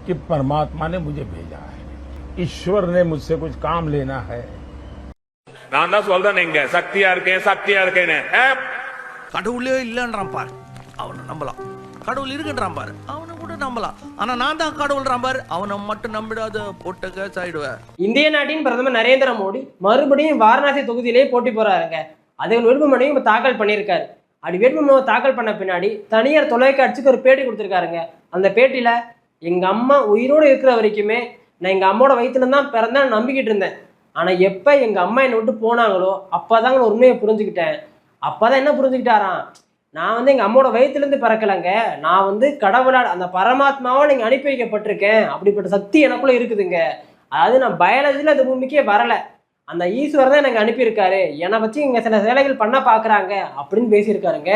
कि परमात्मा ने मुझे भेजा है, ईश्वर ने मुझसे कुछ काम लेना है. நான் தான் சொல்றேன், நீங்க சக்தியா இருக்கேன்னு கடவுளே இல்லைன்றான் பாரு, அவனை நம்பலாம். கடவுள் இருக்குன்றான் பாரு, அவனை கூட நம்பலாம். ஆனா நான் தான் கடவுள்றான் பாரு, அவனை மட்டும் நம்பிடாத, போட்ட கேஸ் ஆயிடுவேன். இந்திய நாட்டின் பிரதமர் நரேந்திர மோடி மறுபடியும் வாரணாசி தொகுதியிலே போட்டி போறாருங்க. அதுக்கு வேட்புமனுவையும் இப்போ தாக்கல் பண்ணியிருக்காரு. அப்படி வேட்புமனுவை தாக்கல் பண்ண பின்னாடி தனியார் தொலைக்காட்சிக்கு ஒரு பேட்டி கொடுத்துருக்காருங்க. அந்த பேட்டியில எங்க அம்மா உயிரோடு இருக்கிற வரைக்குமே நான் எங்க அம்மாவோட வயிற்றுல தான் பிறந்தேன் நம்பிக்கிட்டு இருந்தேன். ஆனா எப்ப எங்க அம்மா என்னை விட்டு போனாங்களோ அப்பதாங்க ஒரு உண்மையை புரிஞ்சுக்கிட்டேன். அப்பதான் என்ன புரிஞ்சுக்கிட்டாராம், நான் வந்து எங்க அம்மாவோட வயிற்றுலேருந்து பிறக்கலைங்க, நான் வந்து கடவுளால் அந்த பரமாத்மாவை நீங்க அனுப்பி வைக்கப்பட்டிருக்கேன். அப்படிப்பட்ட சக்தி எனக்குள்ள இருக்குதுங்க. அதாவது நான் பயாலஜியில் அந்த பூமிக்கே வரலை, அந்த ஈஸ்வரர் தான் எனக்கு அனுப்பியிருக்காரு, என்னை வச்சு இங்கே சில வேலைகள் பண்ண பார்க்குறாங்க அப்படின்னு பேசியிருக்காருங்க.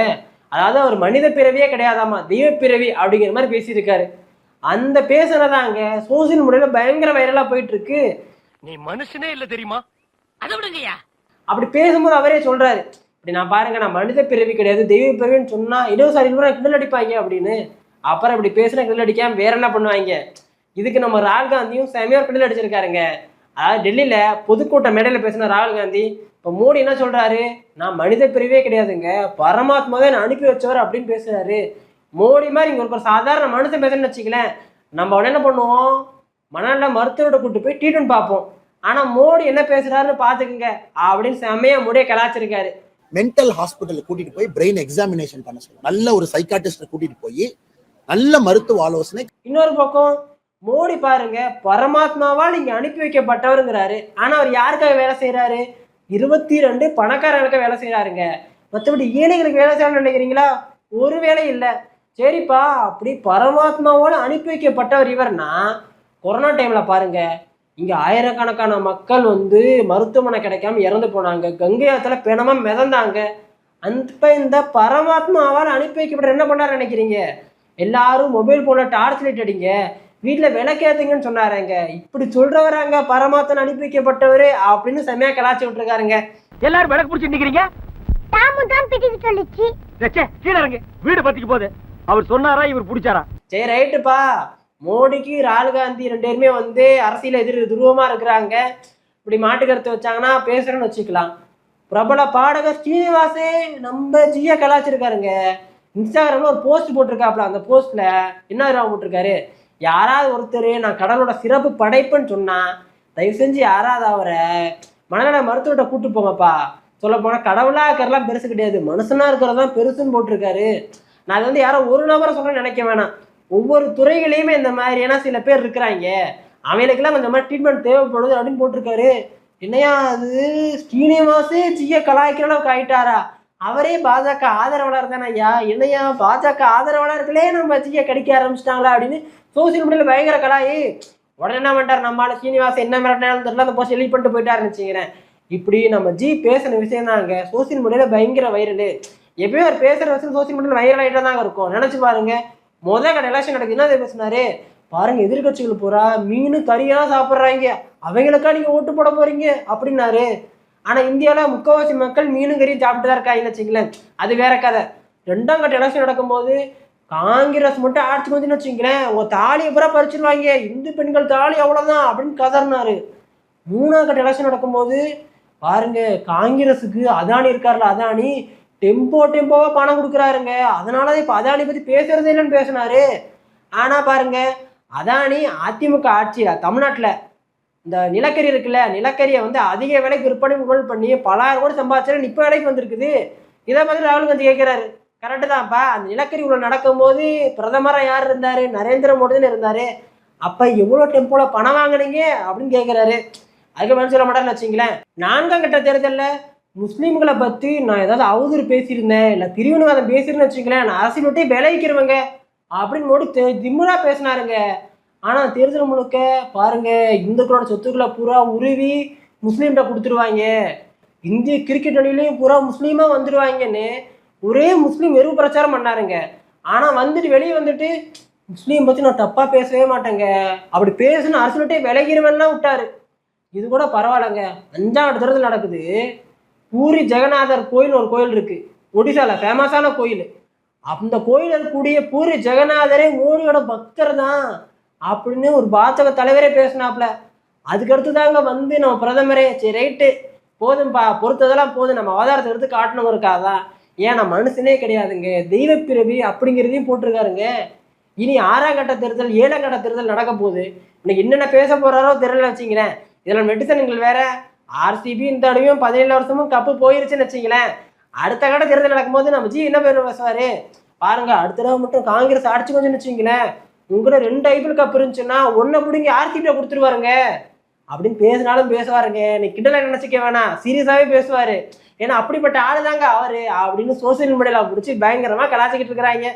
அதாவது அவர் மனித பிறவியே கிடையாதாமா, தெய்வ பிறவி அப்படிங்கிற மாதிரி பேசியிருக்காரு. அந்த பேசுனதாங்க சோசியல் மீடியாவில் பயங்கர வைரலாக போயிட்டு இருக்கு. நீ மனுஷனே இல்ல தெரியுமா, அதை விடுங்கய்யா. அப்படி பேசும்போது அவரே சொல்றாரு, இப்படி நான் பாருங்க நான் மனித பிறவி கிடையாது தெய்வ பிறவின்னு சொன்னா இடதுசாரி கிண்டல் அடிப்பாங்க அப்படின்னு. அப்புறம் இப்படி பேசுனா கிண்டல் அடிக்காம வேற என்ன பண்ணுவாங்க. இதுக்கு நம்ம ராகுல் காந்தியும் செமையார் கிண்டல் அடிச்சிருக்காருங்க. அதாவது டெல்லியில பொதுக்கூட்ட மேடையில் பேசின ராகுல் காந்தி இப்போ மோடி என்ன சொல்றாரு, நான் மனித பிரிவே கிடையாதுங்க, பரமாத்மா தான் அனுப்பி வச்சவர் அப்படின்னு பேசுறாரு. மோடி மாதிரி இங்க ஒரு சாதாரண மனுஷன் பேசுறேன்னு வச்சுக்கலேன், நம்ம உடனே என்ன பண்ணுவோம், மனநல மருத்துவரோட கூட்டு போய் ட்ரீட்மெண்ட் பார்ப்போம். ஆனா மோடி என்ன பேசுறாருன்னு பாத்துக்குங்க அப்படின்னு செம்மையா மோடியை கலாச்சிருக்காரு. மென்டல் ஹாஸ்பிட்டல் கூட்டிட்டு போய் பிரெயின் எக்ஸாமினேஷன் பண்ண சொல்லுவோம், நல்ல ஒரு சைக்காட்டிஸ்ட கூட்டிட்டு போய் நல்ல மருத்துவ ஆலோசனை. இன்னொரு பக்கம் மோடி பாருங்க பரமாத்மாவால் நீங்க அனுப்பி வைக்கப்பட்டவருங்கிறாரு. ஆனா அவர் யாருக்காக வேலை செய்யறாரு, 22 பணக்காரர்களுக்கு வேலை செய்யறாருங்க. மற்றபடி ஏழைகளுக்கு வேலை செய்யணும்னு நினைக்கிறீங்களா, ஒரு வேலை இல்லை. சரிப்பா, அப்படி பரமாத்மாவால் அனுப்பி வைக்கப்பட்டவர் இவர்னா கொரோனா டைம்ல பாருங்க இங்க ஆயிரக்கணக்கான மக்கள் வந்து மருத்துவமனை கிடைக்காம இறந்து போனாங்க, கங்கை ஆத்துல பிணமா மிதந்தாங்க. அந்த இந்த பரமாத்மாவால் அனுப்பி வைக்கப்பட்ட என்ன பண்ணாரு நினைக்கிறீங்க, எல்லாரும் மொபைல் போன டார்ச் லைட் அடிங்க, வீட்டுல விளக்கேத்துங்கன்னு சொன்னாருங்க. இப்படி சொல்றவராங்க பரமாத்மன் அனுப்பி வைக்கப்பட்டவரு அப்படின்னு செமையா கலாச்சி விட்டுருக்காருங்க. எல்லாரும் விளக்கு பிடிச்சி நிக்கிறீங்க, கீழே இறங்க, வீடு பத்திக்கு போகுது. அவர் சொன்னாரா இவர் பிடிச்சாரா? சரி ரைட்டுப்பா, மோடிக்கு ராகுல் காந்தி 2 பேருமே வந்து அரசியல் எதிர் துருவமா இருக்கிறாங்க. இப்படி மாட்டுக்கருத்து வச்சாங்கன்னா பேசுறேன்னு வச்சுக்கலாம். பிரபல பாடகர் ஸ்ரீனிவாசே நம்ம ஜியா கலாச்சிருக்காருங்க. இன்ஸ்டாகிராம்ல ஒரு போஸ்ட் போட்டிருக்காப்புல. அந்த போஸ்ட்ல என்ன போட்டிருக்காரு, யாராவது ஒருத்தர் நான் கடவுளோட சிறப்பு படைப்புன்னு சொன்னா தயவு செஞ்சு யாராவது அவரை மனநல மருத்துவத்தை கூட்டு போங்கப்பா. சொல்ல போனா கடவுளா இருக்கிறதெல்லாம் பெருசு கிடையாது, மனுஷனா இருக்கிறதான் பெருசுன்னு போட்டிருக்காரு. நான் அது வந்து யாரோ ஒரு நபரை சொல்றேன்னு நினைக்க வேணாம், ஒவ்வொரு துறைகளையுமே இந்த மாதிரியான சில பேர் இருக்கிறாங்க, அவங்களுக்கெல்லாம் கொஞ்சம் மாதிரி ட்ரீட்மெண்ட் தேவைப்படுது அப்படின்னு போட்டிருக்காரு. என்னையா அது ஸ்ரீனிவாசே ஜிய கலாய்க்கிற அளவுக்கு ஆயிட்டாரா, அவரே பாஜக ஆதரவாளர் தானே ஐயா, என்னையா பாஜக ஆதரவாளர்களே நம்ம ஜிய கடிக்க ஆரம்பிச்சிட்டாங்களா அப்படின்னு சோசியல் மீடியாவில் பயங்கர கலாயி. உடனே என்ன பண்ணிட்டார், நம்மளால ஸ்ரீனிவாசன் என்ன மிரட்டினாலும் தெரியல, அந்த போஸ்ட் எலிட் பண்ணிட்டு போயிட்டாருன்னு வச்சுக்கிறேன். இப்படி நம்ம ஜி பேசின விஷயம் தாங்க சோசியல் மீடியாவில் பயங்கர வைரலு. எப்பயும் அவர் பேசுகிற விஷயம் சோசியல் மீடியாவில் வைரல் ஆகிட்டே தாங்க இருக்கும். நினச்சி பாருங்க, கடை எலெக்ஷன் நடக்குது, என்ன பேசினாரு பாருங்க, எதிர்கட்சிகள் பூரா மீன் கறியெல்லாம் சாப்பிட்றாங்க, அவங்களுக்கா நீங்க ஓட்டு போட போறீங்க அப்படின்னாரு. ஆனா இந்தியாவில் முக்கால்வாசி மக்கள் மீனும் கறியும் சாப்பிட்டு தான் இருக்காங்கன்னு வச்சுங்களேன், அது வேற கதை. 2ஆம் கட்ட எலெக்ஷன் நடக்கும்போது காங்கிரஸ் மட்டும் ஆட்சிக்கு வந்துன்னு வச்சுங்களேன், உங்க தாலியை பூரா பறிச்சிருவாங்க, இந்து பெண்கள் தாலி அவ்வளவுதான் அப்படின்னு கதறினாரு. 3ஆம் கட்ட எலெக்ஷன் நடக்கும்போது பாருங்க, காங்கிரஸுக்கு அதானி இருக்காருல்ல, அதானி டெம்போவா பணம் கொடுக்குறாருங்க, அதனாலதான் இப்ப அதானி பத்தி பேசுறதே இல்லைன்னு பேசினாரு. ஆனா பாருங்க, அதானி அதிமுக ஆட்சியில தமிழ்நாட்டுல இந்த நிலக்கரி இருக்குல்ல, நிலக்கரியை வந்து அதிக விலைக்கு விற்பனை பண்ணி பல ஆயிரம் கோடி சம்பாதிச்சாரு, இப்ப விலைக்கு வந்திருக்குது. இதை பத்தி ராகுல் காந்தி கேட்கிறாரு. கரெக்டு தான்ப்பா, அந்த நிலக்கரி உள்ள நடக்கும்போது பிரதமரா யார் இருந்தாரு, நரேந்திர மோடி தான் இருந்தாரு, அப்ப எவ்வளவு டெம்போல பணம் வாங்கினீங்க அப்படின்னு கேட்கிறாரு. அதுக்கு பதில் சொல்ல மாட்டாருன்னு வச்சுங்களேன். 4ஆம் கட்ட தேர்தலில் முஸ்லீம்களை பத்தி நான் ஏதாவது அவதூறு பேசியிருந்தேன் இல்லை பிரிவினைவாதம் பேசியிருந்தேன்னு வச்சுங்களேன், நான் அரசியல் விட்டே விளைவிக்கிறவங்க அப்படின்னு மோடி திமுறா பேசினாருங்க. ஆனா தேர்தல் முழுக்க பாருங்க, இந்துக்களோட சொத்துக்களை பூரா உருவி முஸ்லீம்கிட்ட கொடுத்துருவாங்க, இந்திய கிரிக்கெட் அணிலையும் பூரா முஸ்லீமா வந்துடுவாங்கன்னு ஒரே முஸ்லீம் வெறும் பிரச்சாரம் பண்ணாருங்க. ஆனா வந்துட்டு வெளியே வந்துட்டு முஸ்லீம் பத்தி நான் தப்பா பேசவே மாட்டேங்க, அப்படி பேசுன்னு அரசியல்கிட்டே விளைகிறவன்லாம் விட்டாரு. இது கூட பரவாயில்லைங்க. 5ஆம் தேர்தல் நடக்குது, பூரி ஜெகநாதர் கோயில் ஒரு கோயில் இருக்கு ஒடிசால, ஃபேமஸான கோயில். அந்த கோயில் இருக்கக்கூடிய பூரி ஜெகநாதரே மோடியோட பக்தர் தான். அப்படின்னு ஒரு பாஜக தலைவரே பேசினாப்ல. அதுக்கடுத்து தாங்க வந்து நம்ம பிரதமரே சரி ரைட்டு போதும்பா, பொறுத்ததெல்லாம் போதும், நம்ம அவதாரத்தை எடுத்து காட்டணும் இருக்காதான். ஏன் நான் மனுஷனே கிடையாதுங்க, தெய்வப்பிறவி அப்படிங்கிறதையும் போட்டிருக்காருங்க. இனி 6ஆம் கட்ட தேர்தல் 7ஆம் கட்ட தேர்தல் நடக்க போகுது. இன்னைக்கு என்னென்ன பேச போறாரோ தெரியல வச்சுங்களேன். இதில் நெட்டிசன்கள் வேற ஆர்சிபி இந்த தடவையும் 17 வருஷமும் கப்பு போயிருச்சுன்னு வச்சுங்களேன். அடுத்த கட்ட தேர்தல் நடக்கும்போது நம்ம ஜி என்ன பேர் பேசுவாரு பாருங்க, அடுத்த தடவை மட்டும் காங்கிரஸ் அடிச்சு கொஞ்சம்னு வச்சுங்களேன், உங்களை 2 ஐபிஎல் கப் இருந்துச்சுன்னா ஒன்றை பிடிங்கி ஆர்சிபியை கொடுத்துருவாருங்க அப்படின்னு பேசினாலும் பேசுவாருங்க. நீ கிண்டலை நினைச்சிக்க வேணாம், சீரியஸாவே பேசுவாரு. ஏன்னா அப்படிப்பட்ட ஆளு தாங்க அவரு அப்படின்னு சோசியல் மீடியால பிடிச்சி பயங்கரமா கலாச்சிக்கிட்டு இருக்கிறாங்க.